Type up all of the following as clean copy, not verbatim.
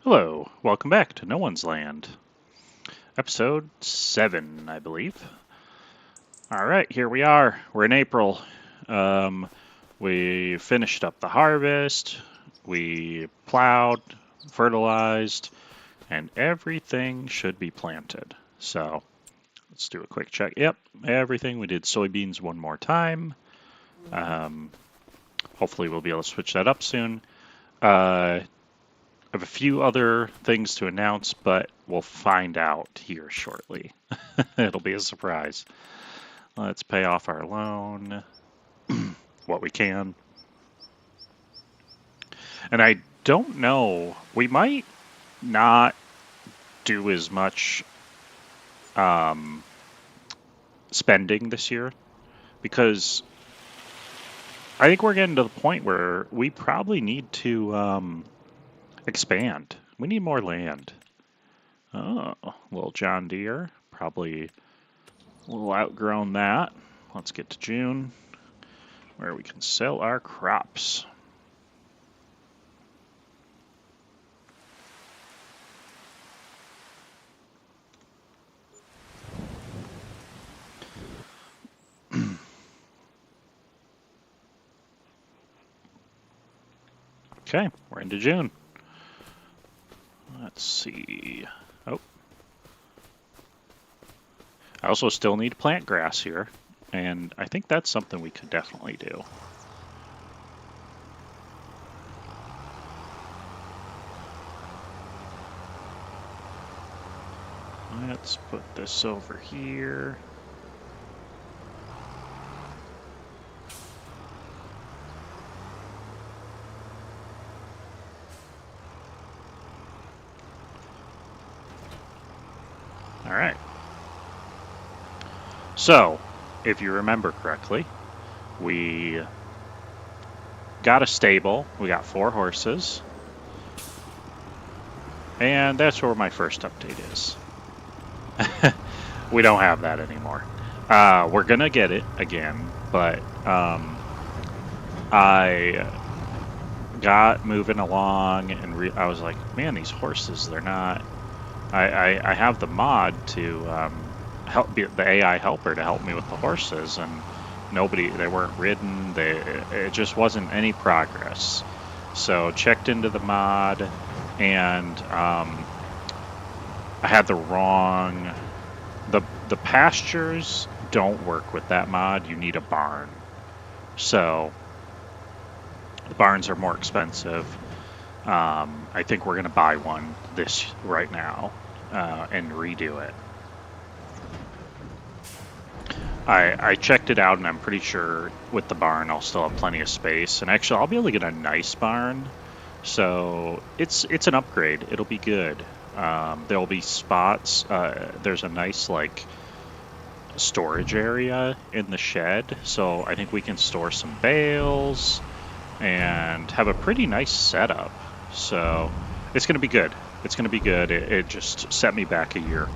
Hello, welcome back to No One's Land. Episode 7, I believe. Alright, here we are. We're in April. Um, we finished up the harvest, we plowed, fertilized, and everything should be planted. So, let's do a quick check. Yep, everything. We did soybeans one more time. Um, Hopefully we'll be able to switch that up soon. I have a few other things to announce, but we'll find out here shortly. It'll be a surprise. Let's pay off our loan, what we can. And I don't know, we might not do as much spending this year because I think we're getting to the point where we probably need to expand. We need more land. Oh, little John Deere, probably a little outgrown that. Let's get to June, where we can sell our crops. Okay, we're into June. Let's see. Oh. I also still need to plant grass here, and I think that's something we could definitely do. Let's put this over here. All right. So, if you remember correctly, we got a stable. We got 4 horses. And that's where my first update is. We don't have that anymore. We're going to get it again, but I got moving along and I was like, man, these horses, they're not... I have the mod to help be the AI helper to help me with the horses, and they weren't ridden. It just wasn't any progress. So checked into the mod, and I had the wrong. The pastures don't work with that mod. You need a barn. So the barns are more expensive. I think we're gonna buy one right now and redo it. I checked it out, and I'm pretty sure with the barn I'll still have plenty of space. And actually, I'll be able to get a nice barn, so it's an upgrade. It'll be good. There'll be spots. There's a nice storage area in the shed, so I think we can store some bales and have a pretty nice setup. So it's going to be good. It's going to be good. It just set me back a year.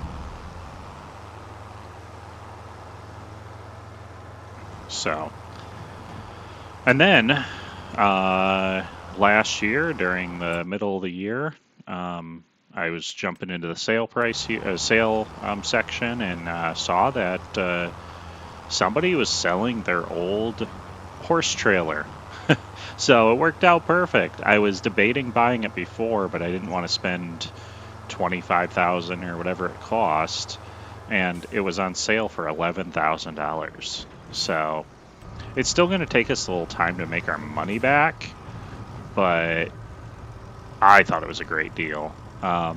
So, and then last year, during the middle of the year, I was jumping into the sale section and saw that somebody was selling their old horse trailer. So it worked out perfect. I was debating buying it before, but I didn't want to spend $25,000 or whatever it cost, and it was on sale for $11,000. So it's still going to take us a little time to make our money back, but I thought it was a great deal. The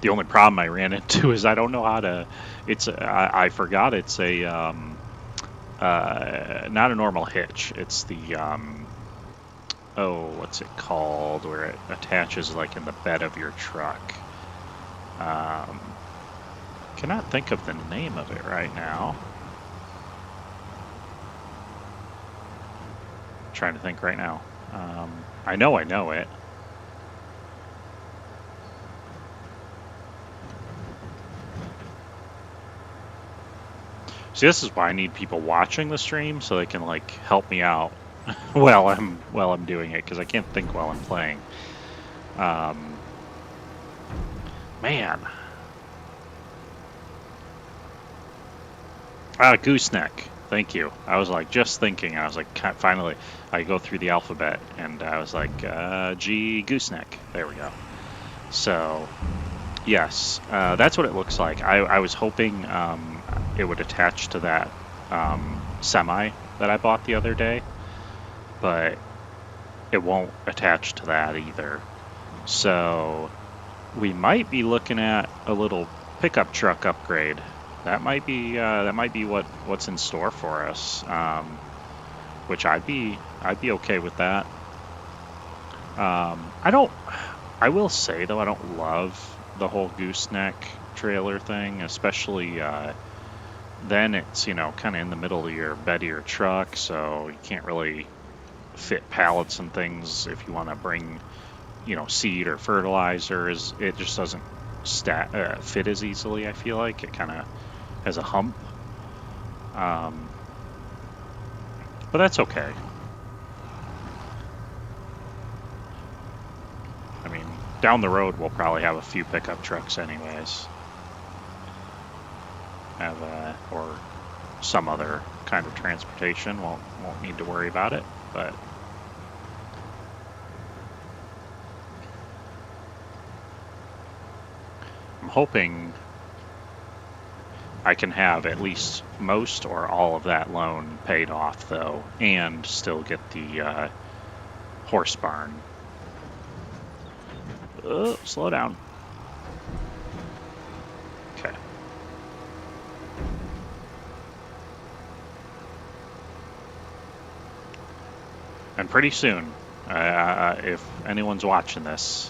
only problem I ran into is I don't know how to. I forgot it's a not a normal hitch. It's the what's it called? Where it attaches like in the bed of your truck. Cannot think of the name of it right now. Trying to think right now. I know it. See, this is why I need people watching the stream so they can help me out while I'm doing it, because I can't think while I'm playing. Um, man. Gooseneck. Thank you. I was like just thinking. I was like, finally, I go through the alphabet, and I was like, G gooseneck. There we go. So, yes, that's what it looks like. I was hoping it would attach to that semi that I bought the other day, but it won't attach to that either. So, we might be looking at a little pickup truck upgrade. That might be what's in store for us, which I'd be okay with that. I will say though, I don't love the whole gooseneck trailer thing, especially then it's kind of in the middle of your bed of your truck, so you can't really fit pallets and things if you want to bring seed or fertilizer. It just doesn't fit as easily. I feel like it kind of has a hump, but that's okay. I mean, down the road we'll probably have a few pickup trucks anyways, or some other kind of transportation. Won't need to worry about it, but I'm hoping I can have at least most or all of that loan paid off though, and still get the horse barn. Oh, slow down. Okay. And pretty soon, if anyone's watching this,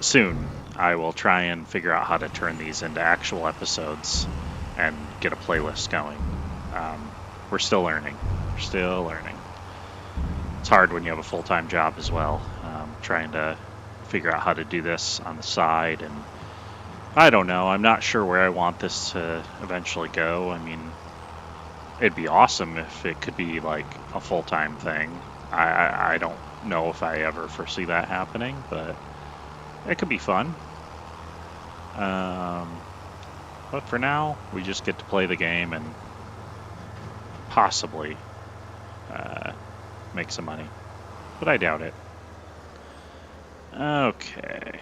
soon I will try and figure out how to turn these into actual episodes and get a playlist going. We're still learning. It's hard when you have a full-time job as well, trying to figure out how to do this on the side, and I don't know. I'm not sure where I want this to eventually go. I mean, it'd be awesome if it could be like a full-time thing. I don't know if I ever foresee that happening, but it could be fun. But for now, we just get to play the game and possibly make some money. But I doubt it. Okay.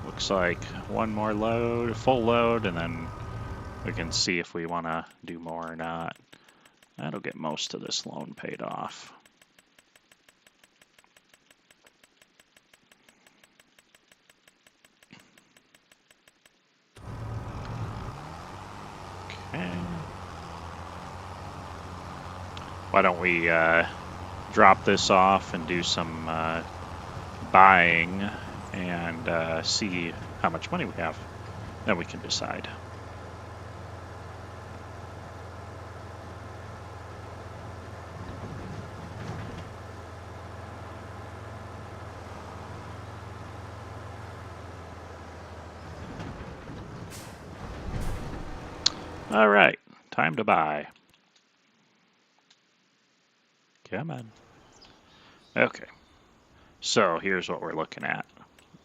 Looks like one more load, full load, and then we can see if we want to do more or not. That'll get most of this loan paid off. Okay. Why don't we drop this off and do some buying and see how much money we have. Then we can decide. All right, time to buy. Come on. Okay, so here's what we're looking at.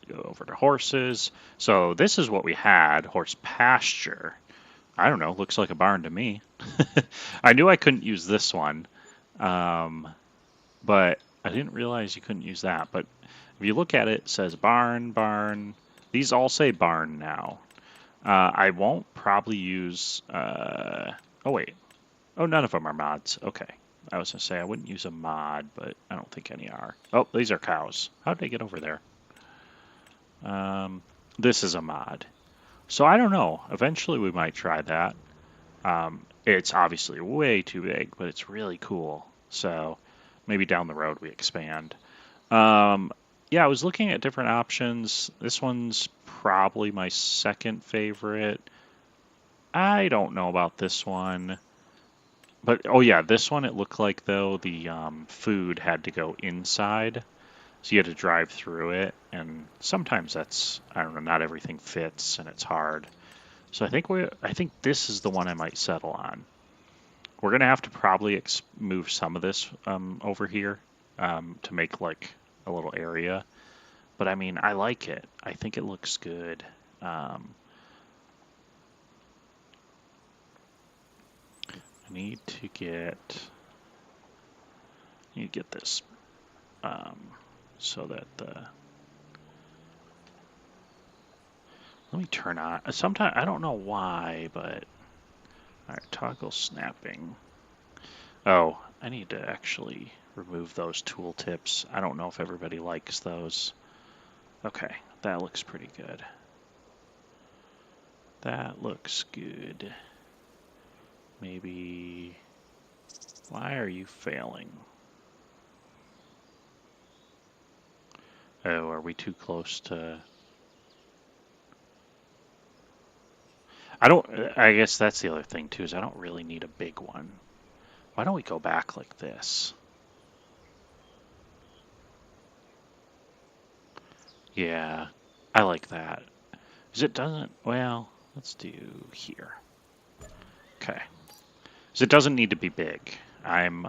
Go over to horses. So this is what we had, horse pasture. I don't know, looks like a barn to me. I knew I couldn't use this one, but I didn't realize you couldn't use that. But if you look at it, it says barn, barn. These all say barn now. I won't probably use, oh wait, oh, none of them are mods. Okay. I was going to say I wouldn't use a mod, but I don't think any are. Oh, these are cows. How did they get over there? This is a mod. So I don't know. Eventually we might try that. It's obviously way too big, but it's really cool. So maybe down the road we expand. Yeah, I was looking at different options. This one's probably my second favorite. I don't know about this one. But, oh yeah, this one it looked like, though, the food had to go inside. So you had to drive through it. And sometimes that's, I don't know, not everything fits and it's hard. So I think this is the one I might settle on. We're going to have to probably move some of this over here to make like a little area. But I mean, I like it. I think it looks good. I need to get this so that let me turn on. Sometimes I don't know why, but all right, toggle snapping. Oh, I need to actually remove those tooltips. I don't know if everybody likes those. Okay, that looks pretty good. That looks good. Maybe. Why are you failing? Oh, are we too close to... I guess that's the other thing too, is I don't really need a big one. Why don't we go back like this? Yeah, I like that. Because it doesn't, well, let's do here. Okay. So it doesn't need to be big. I'm,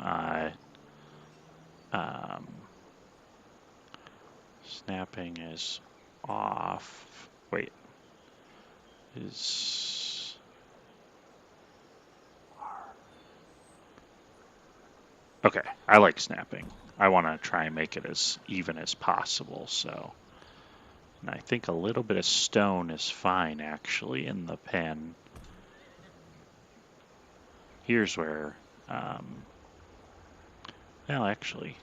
snapping is off. Wait. Is... Okay, I like snapping. I want to try and make it as even as possible, so... And I think a little bit of stone is fine, actually, in the pen. Here's where... well, actually,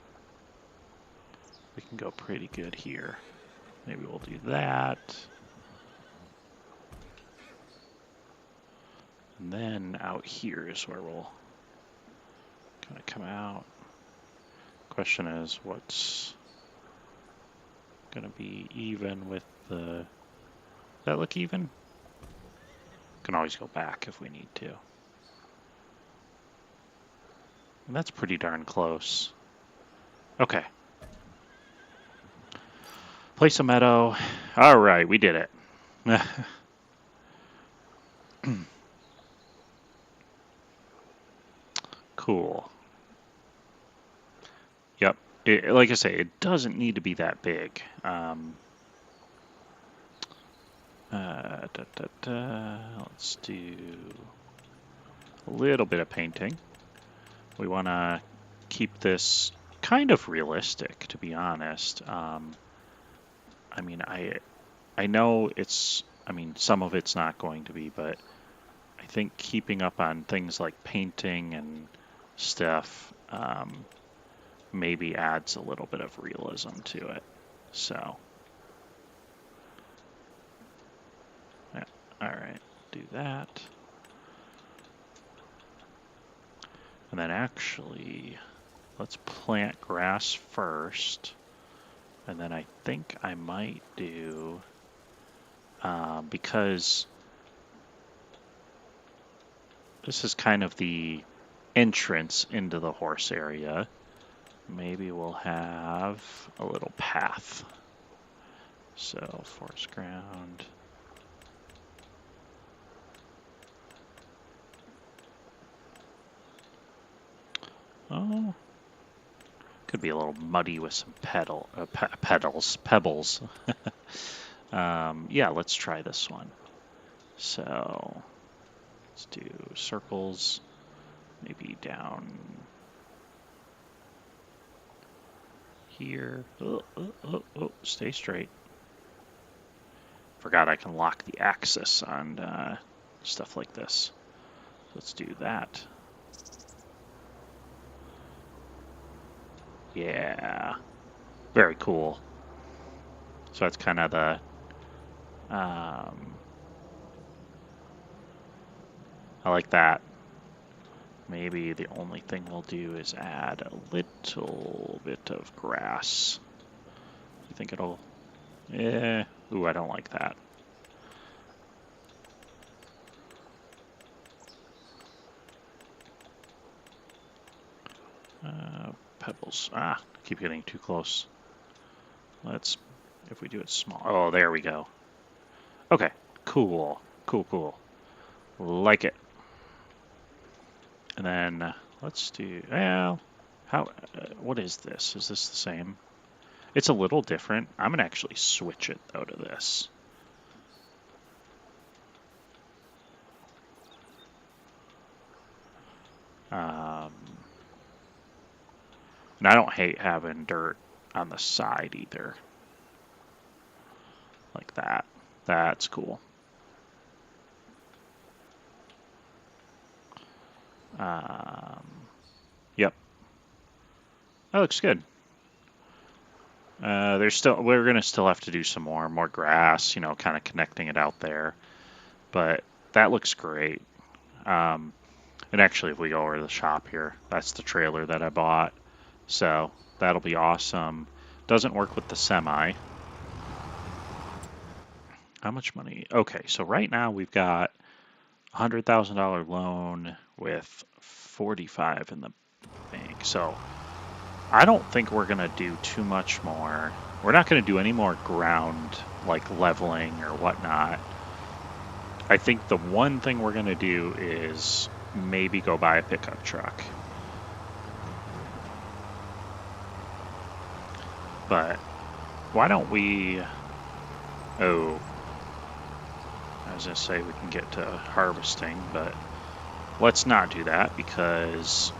we can go pretty good here. Maybe we'll do that. And then out here is where we'll kind of come out. Question is, what's going to be even with the... Does that look even? Can always go back if we need to. And that's pretty darn close. Okay. Place a meadow. All right, we did it. Cool. Yep. Like I say, it doesn't need to be that big. Let's do a little bit of painting. We want to keep this kind of realistic, to be honest. I mean, I know it's, I mean, some of it's not going to be, but I think keeping up on things like painting and stuff maybe adds a little bit of realism to it. So, yeah, all right, do that. And then actually, let's plant grass first. And then I think I might do, because this is kind of the entrance into the horse area, maybe we'll have a little path. So, forest ground. Oh, could be a little muddy with some pebbles. Yeah, let's try this one. So, let's do circles, maybe down here. Oh, stay straight. Forgot I can lock the axis on stuff like this. Let's do that. Yeah, very cool. So that's kind of the, I like that. Maybe the only thing we'll do is add a little bit of grass. You think it'll, yeah, ooh, I don't like that. Pebbles, keep getting too close. Let's, if we do it small, oh, there we go. Okay, cool. Like it. And then let's do, well, How? What is this? Is this the same? It's a little different. I'm gonna actually switch it though to this. Um, and I don't hate having dirt on the side either. Like that. That's cool. Um, yep. That looks good. We're gonna still have to do some more grass, kind of connecting it out there. But that looks great. Um, and actually, if we go over to the shop here, that's the trailer that I bought. So that'll be awesome. Doesn't work with the semi. How much money? Okay, so right now we've got $100,000 loan with 45 in the bank. So I don't think we're gonna do too much more. We're not gonna do any more ground like leveling or whatnot. I think the one thing we're gonna do is maybe go buy a pickup truck. But why don't we? Oh, I was gonna say we can get to harvesting, but let's not do that because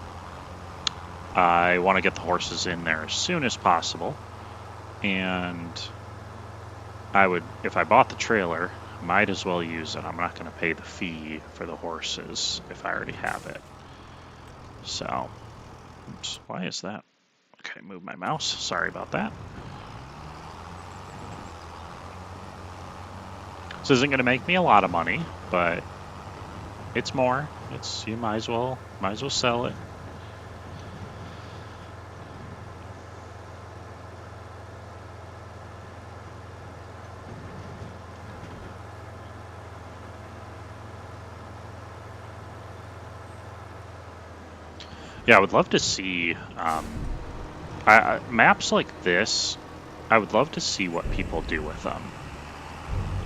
I want to get the horses in there as soon as possible. And if I bought the trailer, might as well use it. I'm not going to pay the fee for the horses if I already have it. So, oops, why is that? Okay, move my mouse. Sorry about that. This isn't going to make me a lot of money, but it's more. You might as well sell it. Yeah, I would love to see maps like this. I would love to see what people do with them.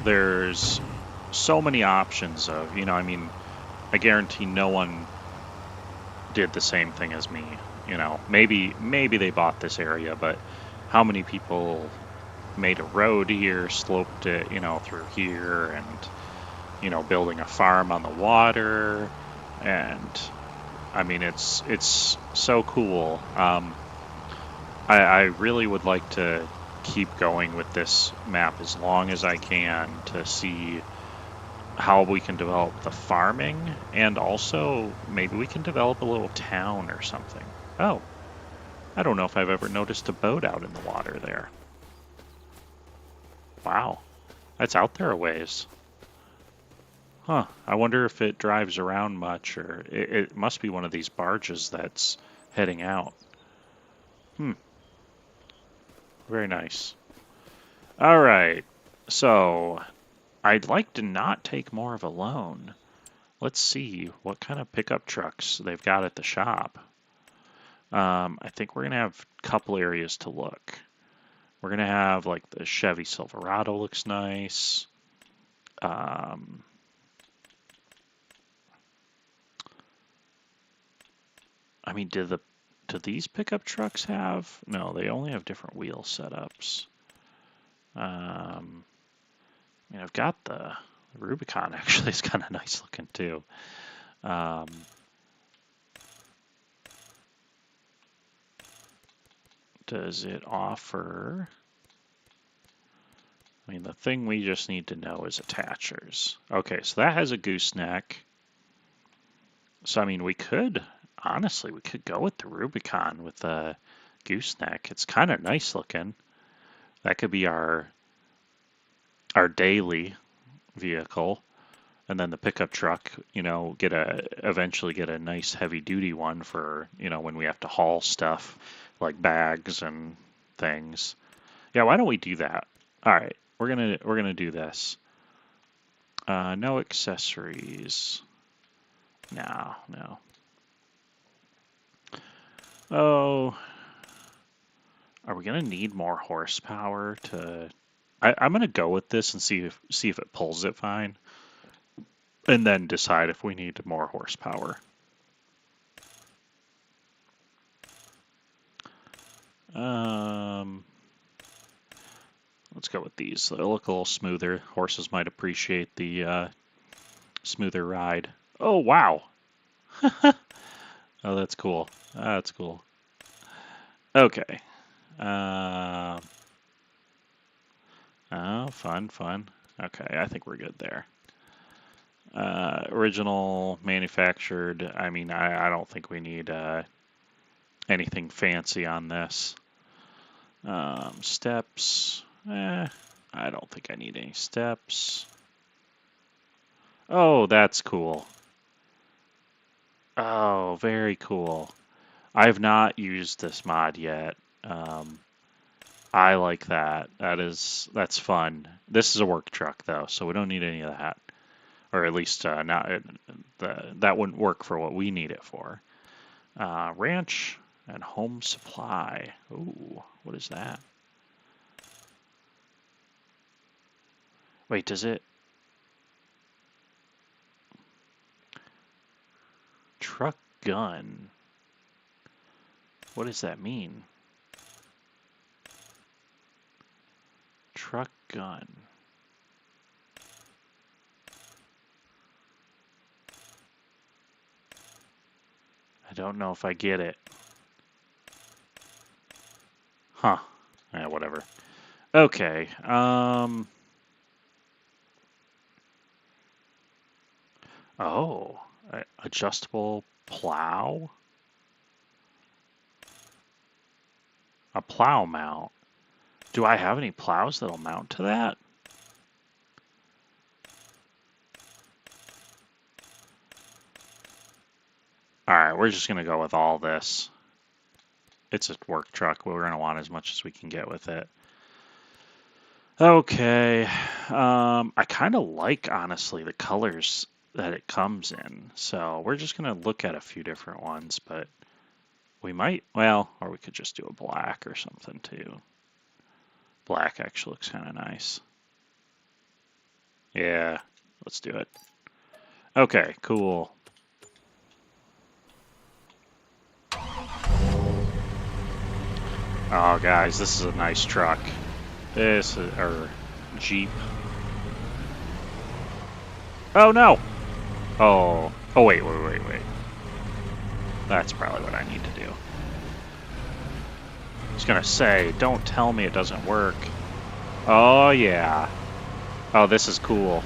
There's so many options of, I guarantee no one did the same thing as me. Maybe they bought this area, but how many people made a road here, sloped it, through here, and building a farm on the water, and I mean it's so cool. I really would like to keep going with this map as long as I can to see how we can develop the farming, and also maybe we can develop a little town or something. Oh, I don't know if I've ever noticed a boat out in the water there. Wow, that's out there a ways. Huh, I wonder if it drives around much, or it must be one of these barges that's heading out. Hmm, very nice. All right, so I'd like to not take more of a loan. Let's see what kind of pickup trucks they've got at the shop. I think we're going to have a couple areas to look. We're going to have like the Chevy Silverado looks nice. I mean, do these pickup trucks have? No, they only have different wheel setups. I mean, I've got the Rubicon actually is kind of nice looking too. Does it offer? I mean, the thing we just need to know is attachers. Okay, so that has a gooseneck. So, I mean, honestly, we could go with the Rubicon with the gooseneck. It's kind of nice looking. That could be our daily vehicle. And then the pickup truck, eventually get a nice heavy duty one for, when we have to haul stuff like bags and things. Yeah, why don't we do that? All right, we're gonna do this. No accessories. No. Oh, are we gonna need more horsepower to? I'm gonna go with this and see if it pulls it fine, and then decide if we need more horsepower. Let's go with these. They'll look a little smoother. Horses might appreciate the smoother ride. Oh, wow. Oh, that's cool. That's cool. Okay. Oh, fun, fun. Okay, I think we're good there. Original, manufactured. I mean, I don't think we need anything fancy on this. Steps. I don't think I need any steps. Oh, that's cool. Oh, very cool. I have not used this mod yet. I like that. That's fun. This is a work truck though, so we don't need any of that, or at least not. That wouldn't work for what we need it for. Ranch and home supply. Ooh, what is that? Wait, does it? Truck gun. What does that mean? Truck gun. I don't know if I get it. Huh. Yeah, whatever. Okay. Oh, adjustable plow? A plow mount. Do I have any plows that'll mount to that? Alright, we're just going to go with all this. It's a work truck. We're going to want as much as we can get with it. Okay. I kind of like, honestly, the colors that it comes in. So we're just going to look at a few different ones, but we might, well, or we could just do a black or something too. Black actually looks kind of nice. Yeah, let's do it. Okay, cool. Oh, guys, this is a nice truck. This is, or Jeep. Oh, no! Oh, wait. That's probably what I need to do. I was gonna say, don't tell me it doesn't work. Oh, yeah. Oh, this is cool.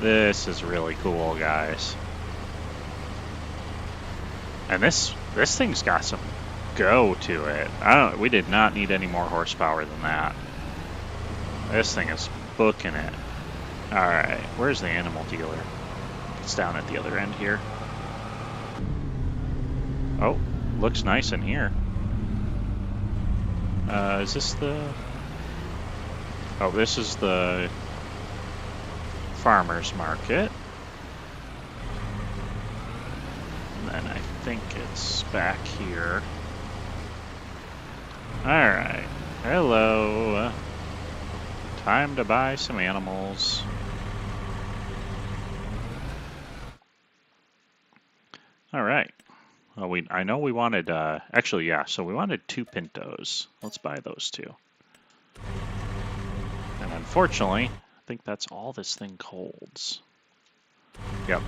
This is really cool, guys. And this thing's got some go to it. We did not need any more horsepower than that. This thing is booking it. Alright, where's the animal dealer? It's down at the other end here. Oh, looks nice in here. Is this the... Oh, this is the farmer's market. And then I think it's back here. Alright. Hello. Time to buy some animals. Alright. Well, I know we wanted, actually, yeah, so we wanted 2 Pintos. Let's buy those 2. And unfortunately, I think that's all this thing holds. Yep.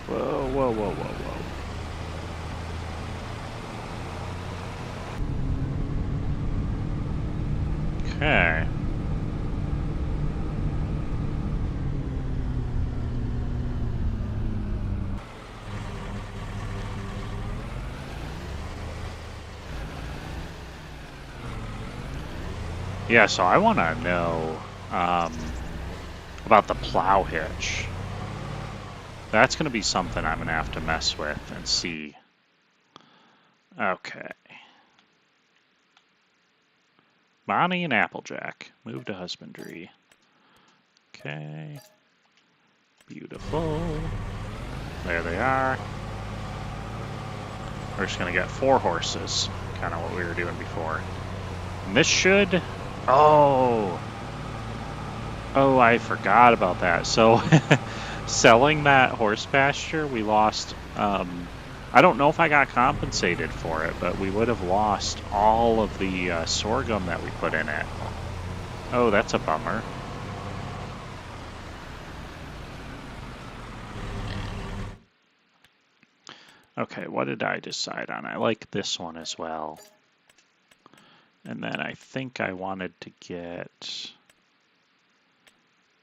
Whoa. Okay. Yeah, so I want to know about the plow hitch. That's going to be something I'm going to have to mess with and see. Okay. Bonnie and Applejack. Move to husbandry. Okay. Beautiful. There they are. We're just going to get 4 horses, kind of what we were doing before. And this should... Oh! Oh, I forgot about that. So, selling that horse pasture, we lost... I don't know if I got compensated for it, but we would have lost all of the sorghum that we put in it. Oh, that's a bummer. Okay, what did I decide on? I like this one as well. And then I think I wanted to get...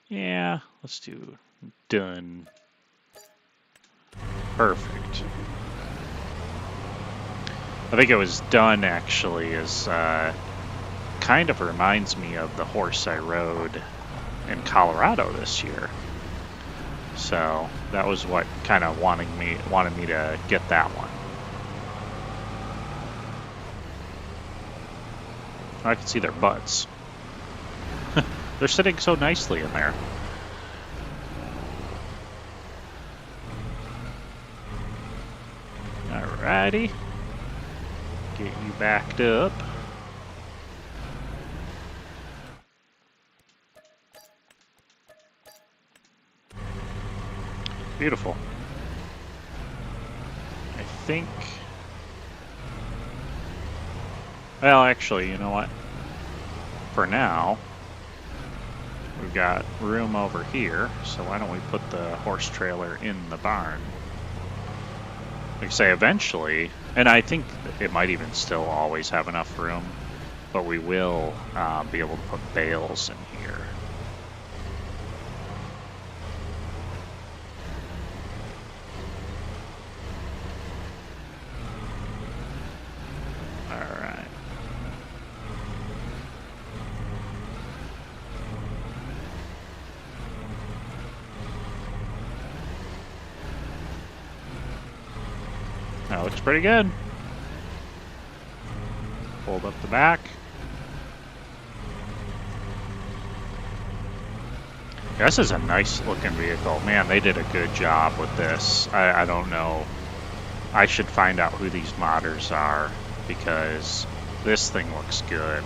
Yeah, let's do done. Perfect. I think it was done, actually, is kind of reminds me of the horse I rode in Colorado this year. So that was what kind of wanted me to get that one. I can see their butts. They're sitting so nicely in there. Alrighty. Get you backed up. Beautiful. I think... Well, actually, you know what? For now, we've got room over here, so why don't we put the horse trailer in the barn? Like I say, eventually, and I think it might even still always have enough room, but we will be able to put bales in here. Alright. That looks pretty good. Fold up the back. This is a nice looking vehicle. Man, they did a good job with this. I don't know. I should find out who these modders are because this thing looks good.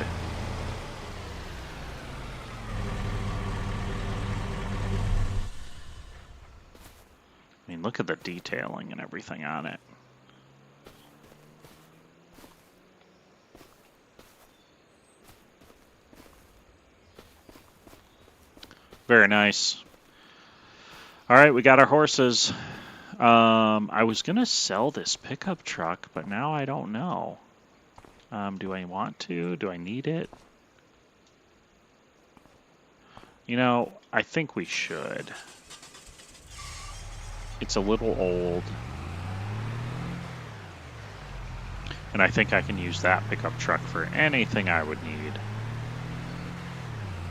I mean, look at the detailing and everything on it. Very nice. All right, we got our horses. I was going to sell this pickup truck, but now I don't know. Do I want to? Do I need it? You know, I think we should. It's a little old. And I think I can use that pickup truck for anything I would need.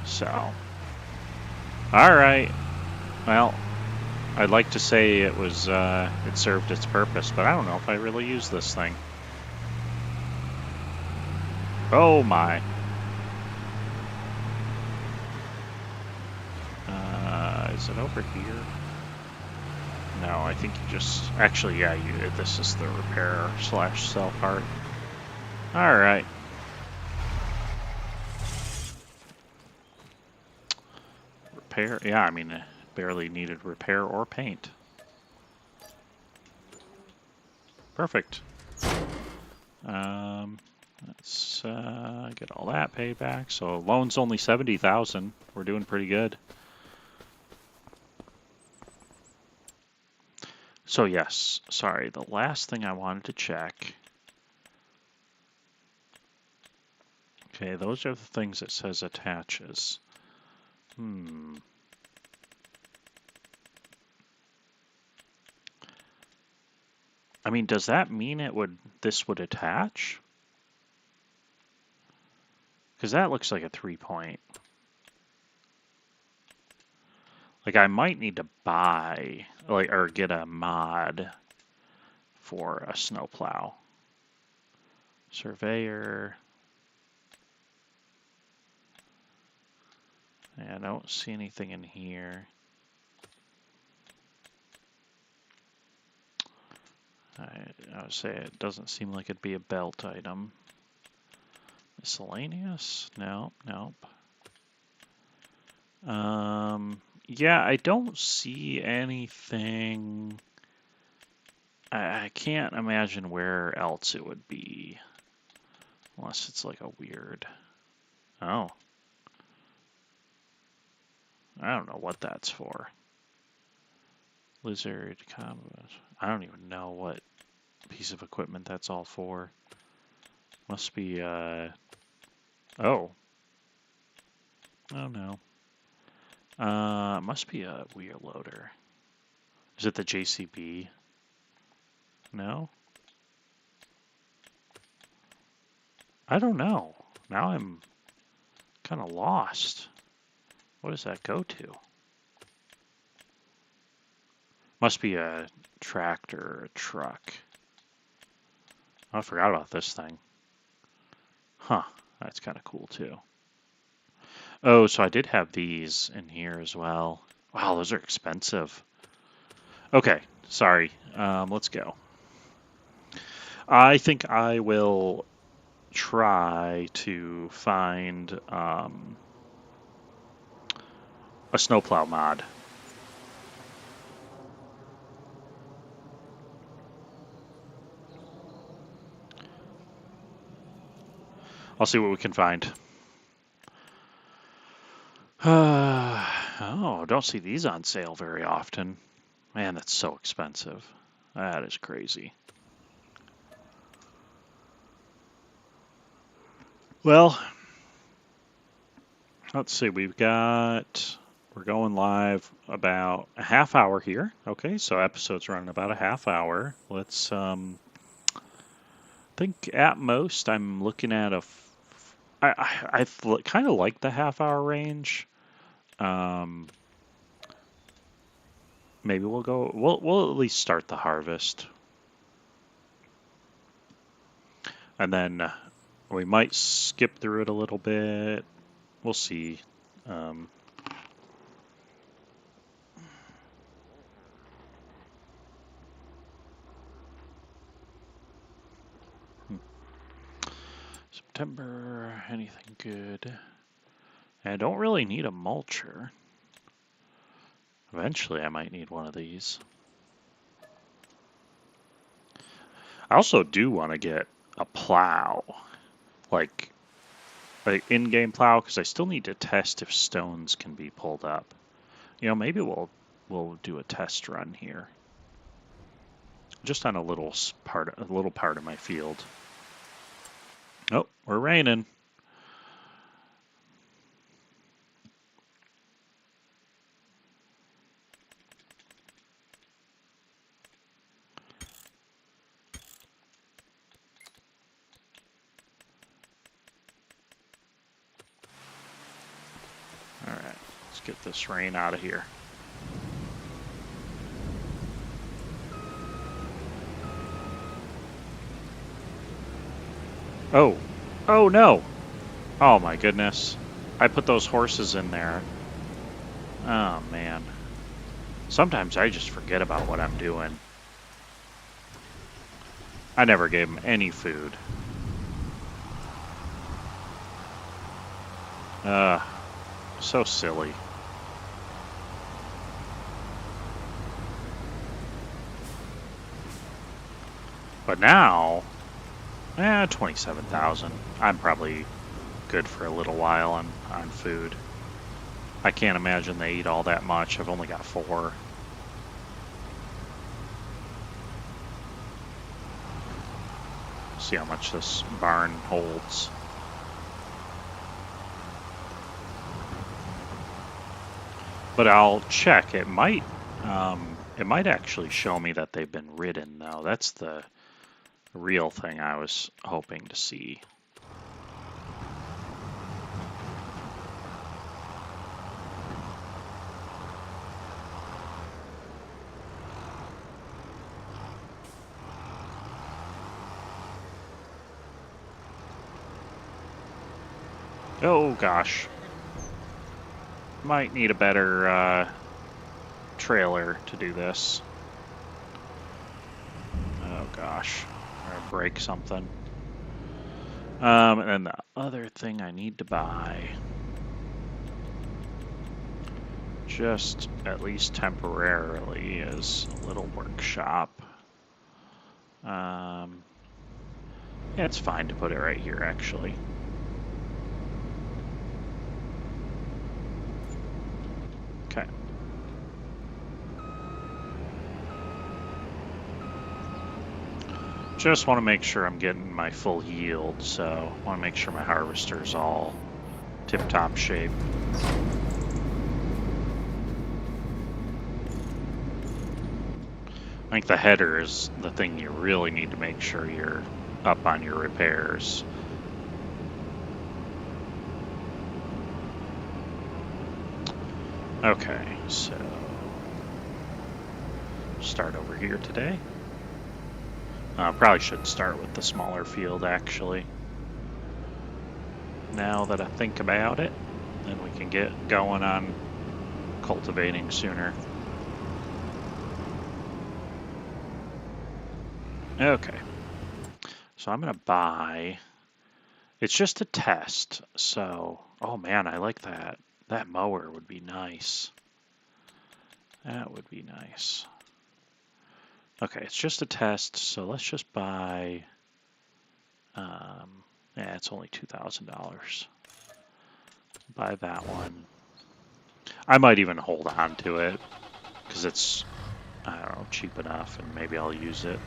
So. Alright. Well, I'd like to say it was, it served its purpose, but I don't know if I really use this thing. Oh my. Is it over here? No, I think you just... Actually, yeah, this is the repair / sell part. Alright. Repair? Yeah, I mean, it barely needed repair or paint. Perfect. Let's get all that paid back. So loan's only 70,000. We're doing pretty good. So yes, sorry, the last thing I wanted to check. Okay, those are the things it says attaches. I mean, does that mean this would attach? Because that looks like a 3-point. Like I might need to buy, or get a mod for a snowplow. Surveyor. Yeah, I don't see anything in here. I would say it doesn't seem like it'd be a belt item. Miscellaneous? No, nope. Yeah, I don't see anything. I can't imagine where else it would be. Unless it's like a weird... Oh. I don't know what that's for. Lizard combat. I don't even know what piece of equipment that's all for. Must be, Oh. Oh no. Must be a wheel loader. Is it the JCB? No? I don't know. Now I'm kind of lost. What does that go to? Must be a tractor or a truck. Oh, I forgot about this thing. Huh, that's kind of cool too. Oh, so I did have these in here as well. Wow, those are expensive. Okay, sorry. Let's go. I think I will try to find a snowplow mod. I'll see what we can find. Oh, don't see these on sale very often. Man, that's so expensive. That is crazy. Well, let's see. We're going live about a half hour here. Okay, so episode's running about a half hour. Let's think at most I'm looking at I kind of like the half hour range. Maybe we'll at least start the harvest. And then we might skip through it a little bit. We'll see. September, anything good? I don't really need a mulcher. Eventually I might need one of these. I also do want to get a plow, like in-game plow, because I still need to test if stones can be pulled up. You know, maybe we'll do a test run here, just on a little part of my field. Oh, we're raining. All right, let's get this rain out of here. Oh, oh no. Oh my goodness. I put those horses in there. Oh man. Sometimes I just forget about what I'm doing. I never gave them any food. So silly. But now, 27,000. I'm probably good for a little while on food. I can't imagine they eat all that much. I've only got 4. See how much this barn holds. But I'll check. It might actually show me that they've been ridden, though. That's the real thing I was hoping to see. Oh gosh. Might need a better trailer to do this. Oh gosh. Or break something. And then the other thing I need to buy, just at least temporarily, is a little workshop. Yeah, it's fine to put it right here, actually. Okay. Just want to make sure I'm getting my full yield, so I want to make sure my harvester's all tip-top shape. I think the header is the thing you really need to make sure you're up on your repairs. Okay, so start over here today. Probably should start with the smaller field, actually. Now that I think about it, then we can get going on cultivating sooner. Okay, so I'm gonna buy, it's just a test, so, oh man, I like that. That mower would be nice. That would be nice. Okay, it's just a test, so let's just buy, yeah, it's only $2,000. Buy that one. I might even hold on to it, because it's, I don't know, cheap enough, and maybe I'll use it.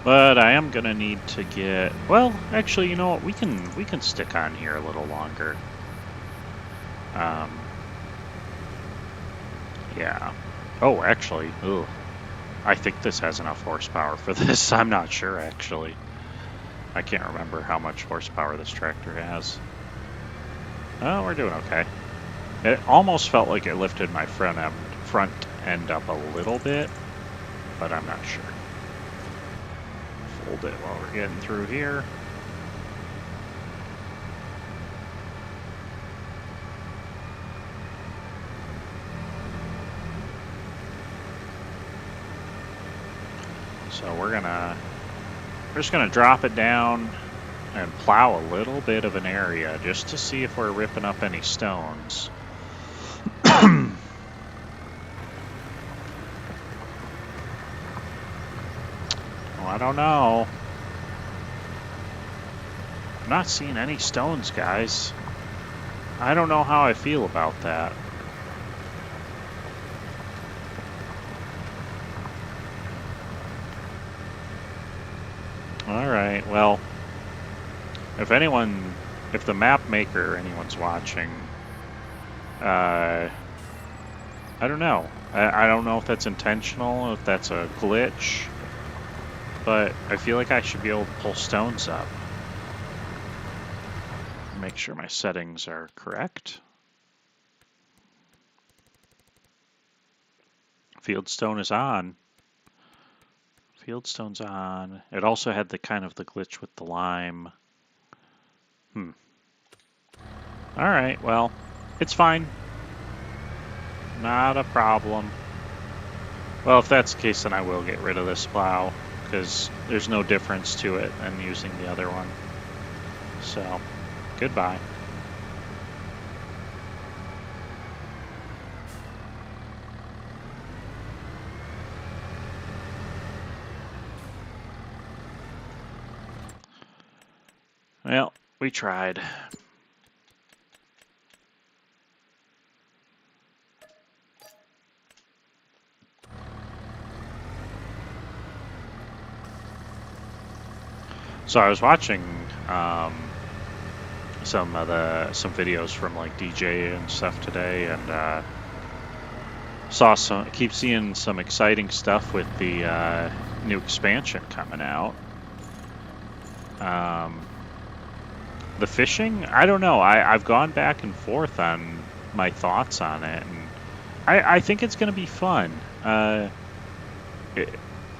But I am gonna need to get, well, actually, you know what, we can stick on here a little longer. Yeah. Oh, actually, ugh. I think this has enough horsepower for this. I'm not sure, actually. I can't remember how much horsepower this tractor has. Oh, we're doing okay. It almost felt like it lifted my front end up a little bit, but I'm not sure. Fold it while we're getting through here. So we're just gonna drop it down and plow a little bit of an area just to see if we're ripping up any stones. Oh, I don't know. I'm not seeing any stones, guys. I don't know how I feel about that. Alright, well, if the map maker or anyone's watching, I don't know. I don't know if that's intentional, if that's a glitch, but I feel like I should be able to pull stones up. Make sure my settings are correct. Fieldstone is on. Fieldstone's on. It also had the kind of the glitch with the lime. Alright, well, it's fine. Not a problem. Well, if that's the case, then I will get rid of this plow, because there's no difference to it than using the other one. So, goodbye. Well, we tried. So I was watching some videos from like DJ and stuff today, and keep seeing some exciting stuff with the new expansion coming out. The fishing, I don't know. I've gone back and forth on my thoughts on it, and I think it's going to be fun. It,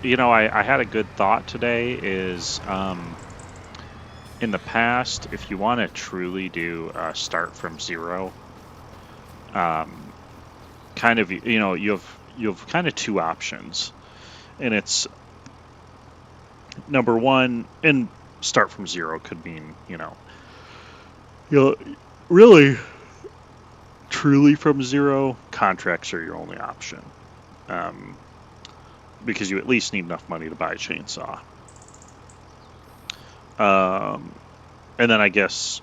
I had a good thought today. Is in the past, if you want to truly do start from zero, um, kind of you have kind of two options, and it's number one, and start from zero could mean you'll really truly from zero. Contracts are your only option, um, because you at least need enough money to buy a chainsaw. Um, and then I guess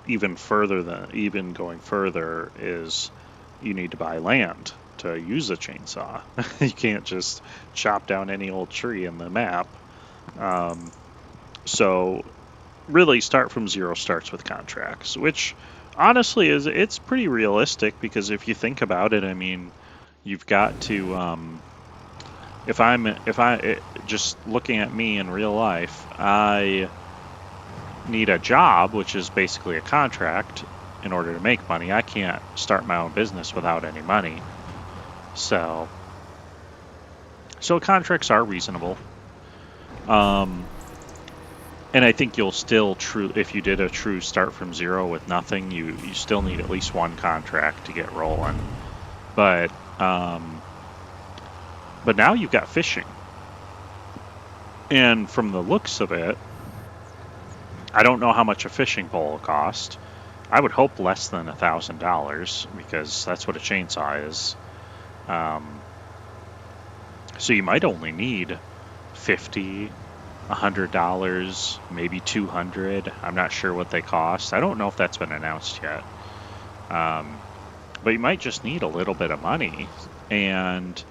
even going further is you need to buy land to use a chainsaw. You can't just chop down any old tree in the map. Um, so really, start from zero starts with contracts, which honestly it's pretty realistic because if you think about it, I mean, you've got to if I just looking at me in real life, I need a job, which is basically a contract, in order to make money. I can't start my own business without any money. So contracts are reasonable. Um, and I think you'll still if you did a true start from zero with nothing, you still need at least one contract to get rolling. But now you've got fishing. And from the looks of it, I don't know how much a fishing pole will cost. I would hope less than $1,000 because that's what a chainsaw is. So you might only need $50, $100, maybe $200. I'm not sure what they cost. I don't know if that's been announced yet. But you might just need a little bit of money. And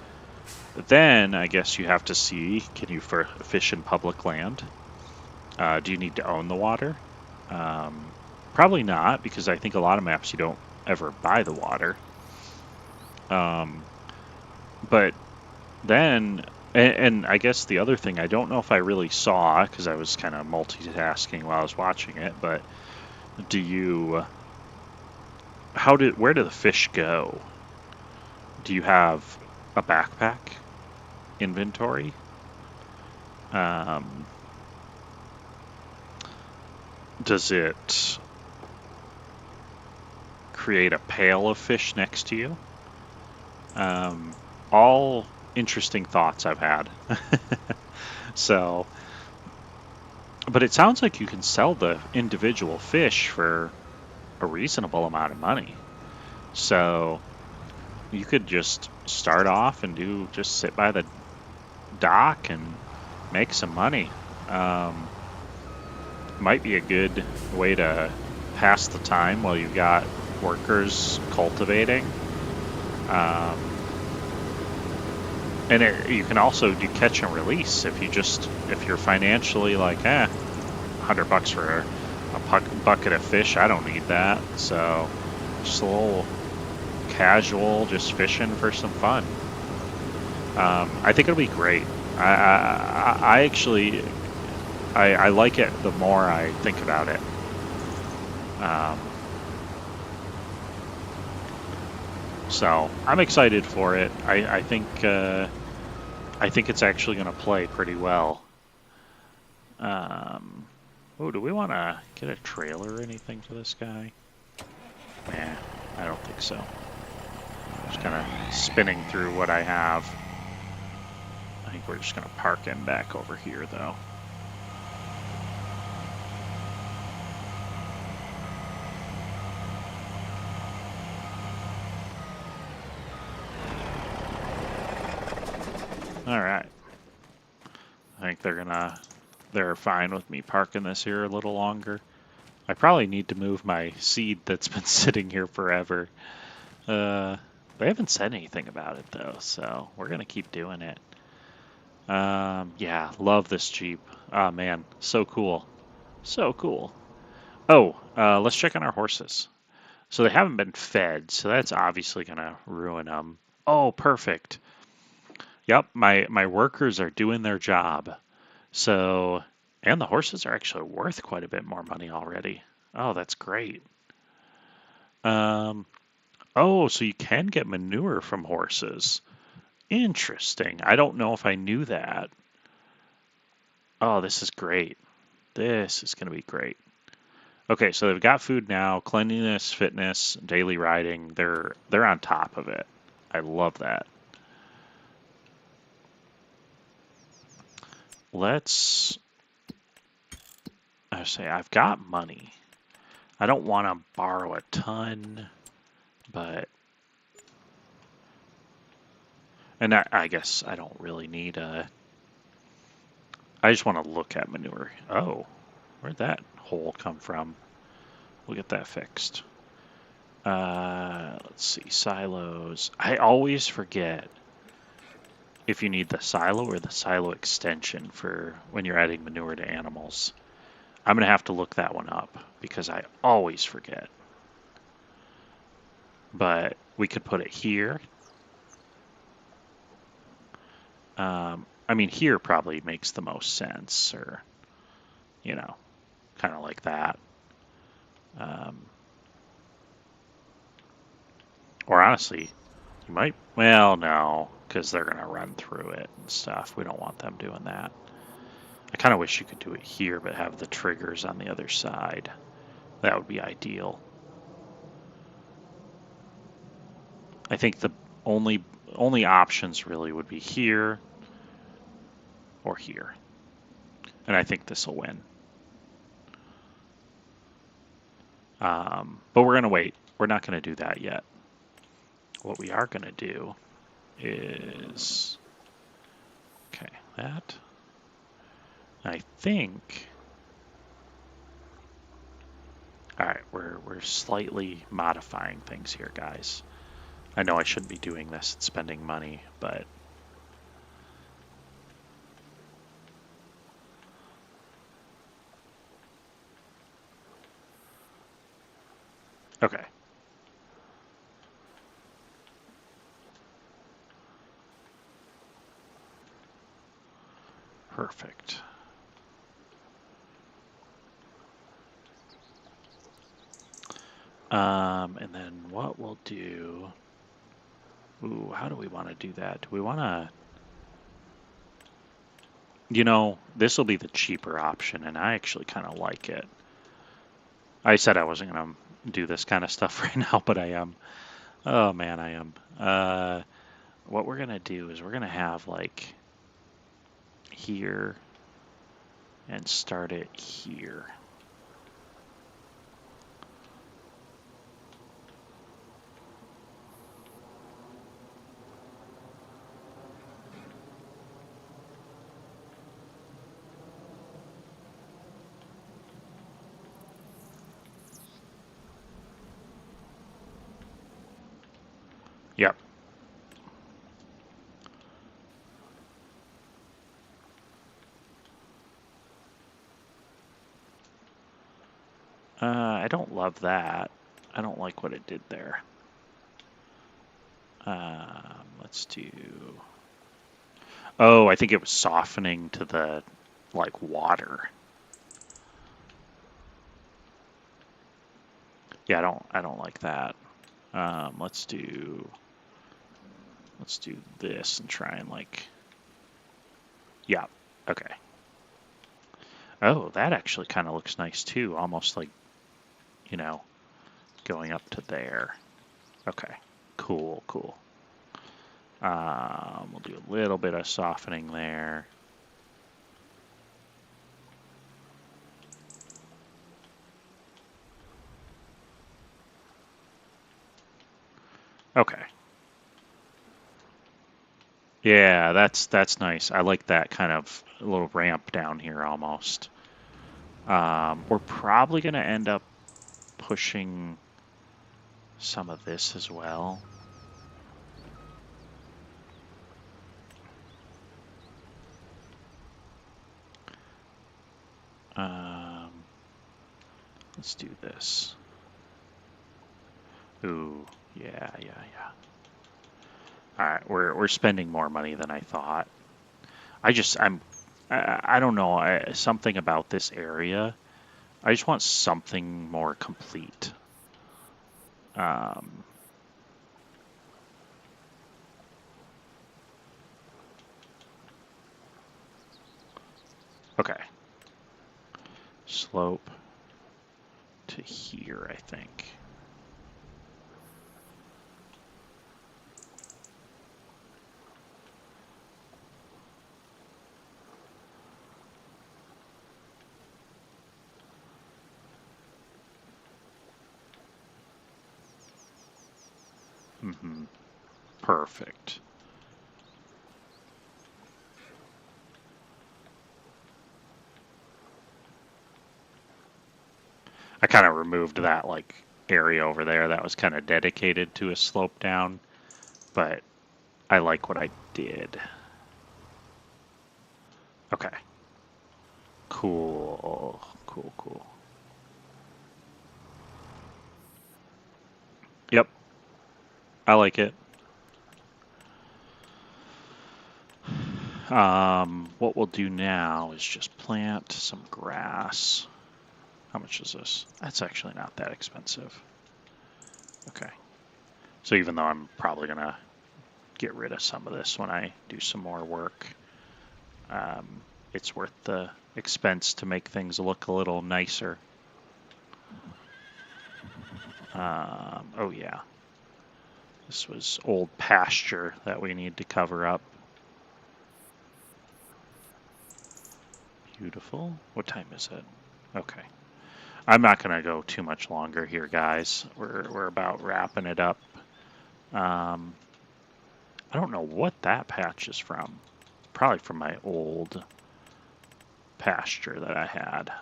then I guess you have to see, can you fish in public land? Do you need to own the water? Probably not, because I think a lot of maps you don't ever buy the water. But then, and I guess the other thing, I don't know if I really saw, because I was kind of multitasking while I was watching it, but where do the fish go? Do you have a backpack inventory? Does it create a pail of fish next to you? All interesting thoughts I've had. So, but it sounds like you can sell the individual fish for a reasonable amount of money. So you could just start off and just sit by the dock and make some money. Might be a good way to pass the time while you've got workers cultivating. And you can also do catch and release if you're financially like, $100 for a bucket of fish, I don't need that. So just a little casual, just fishing for some fun. I think it'll be great. I actually I like it the more I think about it. So I'm excited for it. I think it's actually going to play pretty well. Do we want to get a trailer or anything for this guy? Nah, I don't think so. Just kind of spinning through what I have. I think we're just going to park him back over here, though. All right. I think they're fine with me parking this here a little longer. I probably need to move my seed that's been sitting here forever. They haven't said anything about it though, so we're gonna keep doing it. Yeah, love this Jeep. Oh man, so cool. So cool. Oh, let's check on our horses. So they haven't been fed, so that's obviously gonna ruin them. Oh, perfect. Yep, my workers are doing their job. So, and the horses are actually worth quite a bit more money already. Oh, that's great. Um, Oh, so you can get manure from horses. Interesting. I don't know if I knew that. Oh, this is great. This is going to be great. Okay, so they've got food now, cleanliness, fitness, daily riding. They're on top of it. I love that. Let's I say I've got money. I don't want to borrow a ton, but and I guess I don't really need a. I just want to look at manure. Oh, where'd that hole come from? We'll get that fixed. Let's see, silos. I always forget if you need the silo or the silo extension for when you're adding manure to animals. I'm going to have to look that one up because I always forget. But we could put it here. I mean, here probably makes the most sense, or, you know, kind of like that. Um, or honestly, you might, well, no, because they're going to run through it and stuff. We don't want them doing that. I kind of wish you could do it here, but have the triggers on the other side. That would be ideal. I think the only options really would be here or here. And I think this will win. But we're going to wait. We're not going to do that yet. What we are going to do is, okay, that. I think, all right, we're slightly modifying things here, guys. I know I shouldn't be doing this and spending money, but okay. Perfect. And then what we'll do, ooh, how do we want to do that? Do we want to, this will be the cheaper option, and I actually kind of like it. I said I wasn't going to do this kind of stuff right now, but I am. Oh man, I am. What we're going to do is we're going to have like here and start it here. Yep. I don't love that. I don't like what it did there. Let's do. Oh, I think it was softening to the like water. Yeah, I don't like that. Let's do this and try and like. Yeah. Okay. Oh, that actually kind of looks nice too. Almost like, going up to there. Okay. Cool. Cool. We'll do a little bit of softening there. Okay. Yeah, that's nice. I like that kind of little ramp down here almost. We're probably going to end up pushing some of this as well. Let's do this. Ooh, yeah. All right, we're spending more money than I thought. I don't know, something about this area. I just want something more complete. Okay. Slope to here, I think. Mm-hmm. Perfect. I kind of removed that like area over there that was kind of dedicated to a slope down, but I like what I did. Okay. Cool. Cool, cool. Yep. I like it. What we'll do now is just plant some grass. How much is this? That's actually not that expensive. Okay. So even though I'm probably going to get rid of some of this when I do some more work, it's worth the expense to make things look a little nicer. Oh yeah. This was old pasture that we need to cover up. Beautiful. What time is it? Okay. I'm not going to go too much longer here, guys. We're about wrapping it up. I don't know what that patch is from. Probably from my old pasture that I had.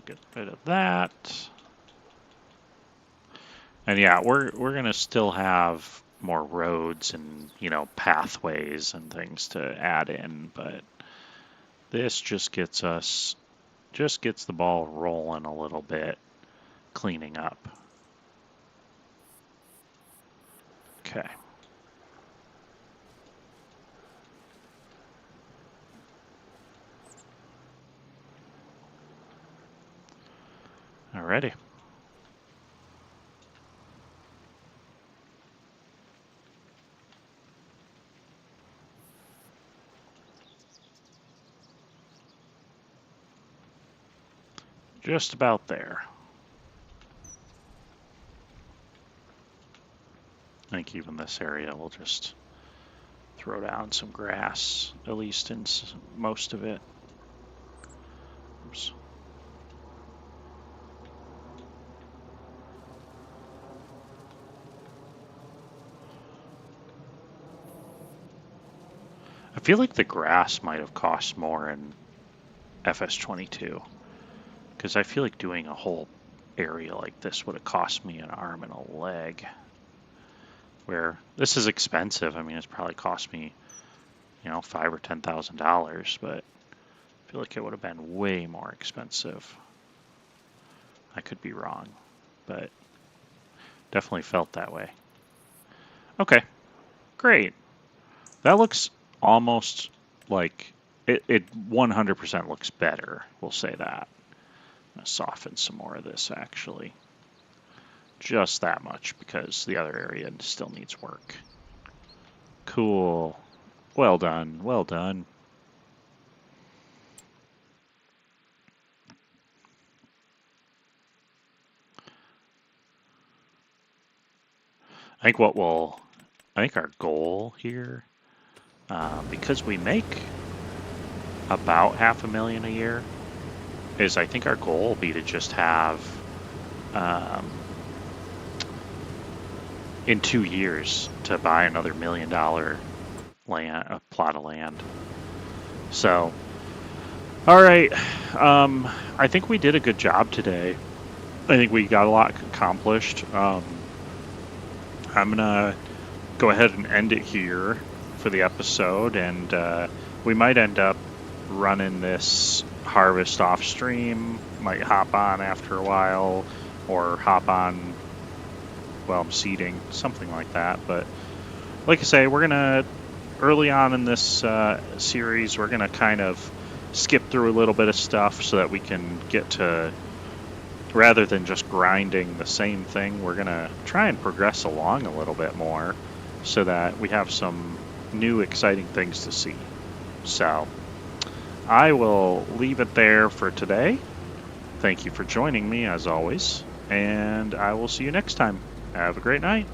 Get rid of that. And yeah, we're going to still have more roads and, pathways and things to add in, but this just gets the ball rolling a little bit, cleaning up. Okay. Alrighty. Just about there. I think even this area will just throw down some grass, at least in most of it. Oops. I feel like the grass might have cost more in FS22, because I feel like doing a whole area like this would have cost me an arm and a leg. Where this is expensive. I mean, it's probably cost me, $5,000 or $10,000, but I feel like it would have been way more expensive. I could be wrong, but definitely felt that way. Okay, great. That looks almost like it 100% looks better. We'll say that. I'm going to soften some more of this actually. Just that much because the other area still needs work. Cool. Well done. Well done. I think our goal here, because we make about $500,000 a year, is I think our goal will be to just have, in 2 years, to buy another $1 million a plot of land. So, all right, I think we did a good job today. I think we got a lot accomplished. I'm gonna go ahead and end it here for the episode, and we might end up running this harvest off stream. Might hop on after a while, or hop on while I'm seeding, something like that. But like I say, we're gonna early on in this series, we're gonna kind of skip through a little bit of stuff so that we can get to, rather than just grinding the same thing, we're going to try and progress along a little bit more so that we have some new exciting things to see. So, I will leave it there for today. Thank you for joining me, as always, and I will see you next time. Have a great night.